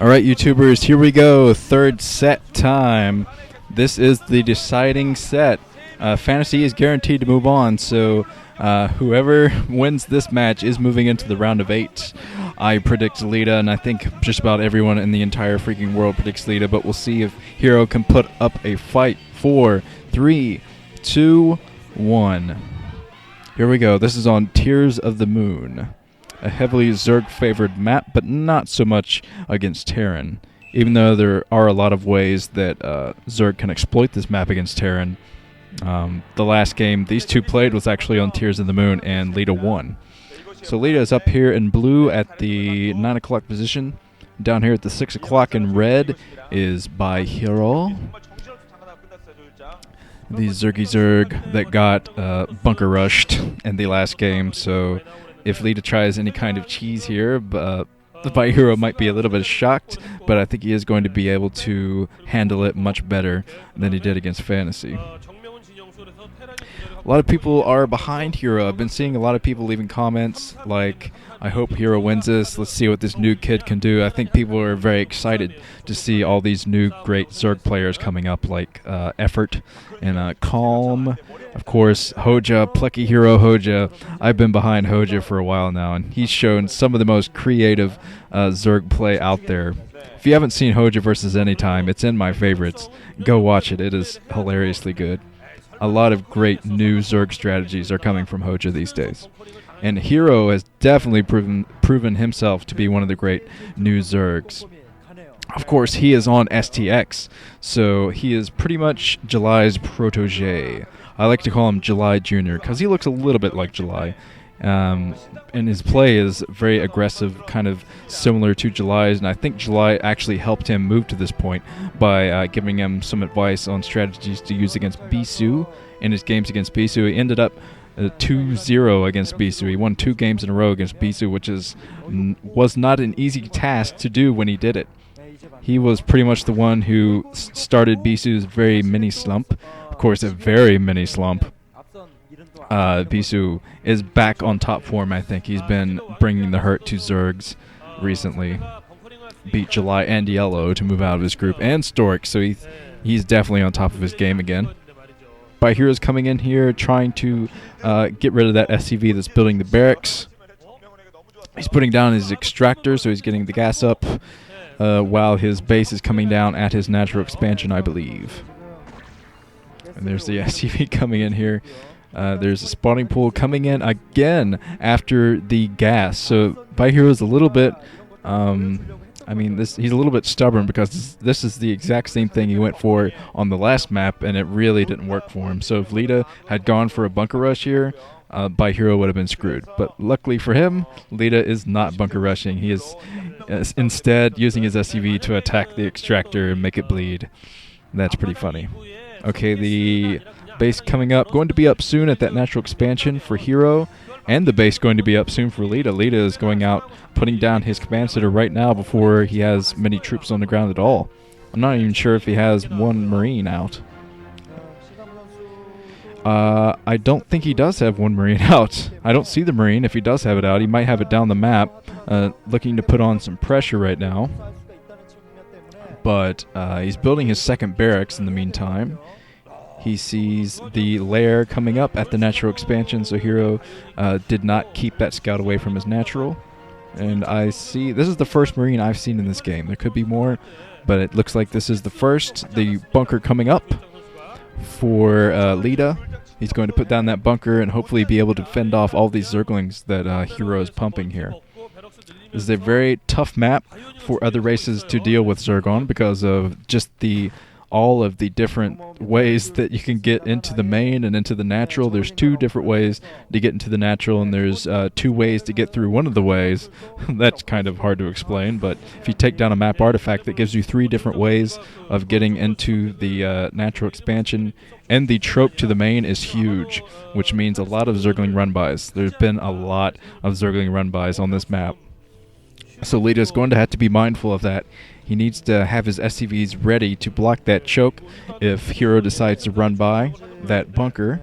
All right, YouTubers, here we go. Third set time. This is the deciding set. Fantasy is guaranteed to move on, so whoever wins this match is moving into the round of 8. I predict Leta, and I think just about everyone in the entire freaking world predicts Leta, but we'll see if Hero can put up a fight. 4, 3, 2, 1. Here we go. This is on Tears of the Moon. A heavily Zerg-favored map, but not so much against Terran. Even though there are a lot of ways that Zerg can exploit this map against Terran. The last game these two played was actually on Tears of the Moon, and Leta won. So Leta is up here in blue at the 9 o'clock position. Down here at the 6 o'clock in red is by.hero. The Zerg that got bunker rushed in the last game, so if Leta tries any kind of cheese here, the by.hero might be a little bit shocked, but I think he is going to be able to handle it much better than he did against Fantasy. A lot of people are behind Hero. I've been seeing a lot of people leaving comments like, I hope Hero wins this. Let's see what this new kid can do. I think people are very excited to see all these new great Zerg players coming up, like Effort and Calm. Of course, Hoja, Plucky Hero Hoja. I've been behind Hoja for a while now, and he's shown some of the most creative Zerg play out there. If you haven't seen Hoja versus Anytime, it's in my favorites. Go watch it. It is hilariously good. A lot of great new Zerg strategies are coming from Hoja these days. And Hero has definitely proven himself to be one of the great new Zergs. Of course, he is on STX, so he is pretty much July's protege. I like to call him July Jr. because he looks a little bit like July. And his play is very aggressive, kind of similar to July's, and I think July actually helped him move to this point by giving him some advice on strategies to use against Bisu. In his games against Bisu, he ended up 2-0 against Bisu. He won 2 games in a row against Bisu, which was not an easy task to do when he did it. He was pretty much the one who started Bisu's very mini slump. Of course, a very mini slump. Bisu is back on top form, I think. He's been bringing the hurt to Zergs recently. Beat July and Yellow to move out of his group, and Stork, so he's definitely on top of his game again. by.hero's coming in here trying to get rid of that SCV that's building the barracks. He's putting down his extractor, so he's getting the gas up while his base is coming down at his natural expansion, I believe. And there's the SCV coming in here. There's a spawning pool coming in again after the gas. So by.hero is a little bit, he's a little bit stubborn because this is the exact same thing he went for on the last map, and it really didn't work for him. So if Leta had gone for a bunker rush here, by.hero would have been screwed. But luckily for him, Leta is not bunker rushing. He is instead using his SCV to attack the extractor and make it bleed. That's pretty funny. Okay, the base coming up, going to be up soon at that natural expansion for Hero, and the base going to be up soon for Leta. Leta is going out, putting down his command center right now before he has many troops on the ground at all. I'm not even sure if he has one Marine out. I don't think he does have one Marine out. I don't see the Marine. If he does have it out, he might have it down the map, looking to put on some pressure right now. But he's building his second barracks in the meantime. He sees the lair coming up at the natural expansion, so Hero did not keep that scout away from his natural. And I see, this is the first Marine I've seen in this game. There could be more, but it looks like this is the first. The bunker coming up for Leta. He's going to put down that bunker and hopefully be able to fend off all these Zerglings that Hero is pumping here. This is a very tough map for other races to deal with Zerg on because of just all of the different ways that you can get into the main and into the natural. There's 2 different ways to get into the natural, and there's 2 ways to get through one of the ways. That's kind of hard to explain, but if you take down a map artifact that gives you 3 different ways of getting into the natural expansion, and the trope to the main is huge, which means a lot of Zergling run-bys. There's been a lot of Zergling run-bys on this map. So Leta is going to have to be mindful of that. He needs to have his SCVs ready to block that choke if Hero decides to run by that bunker.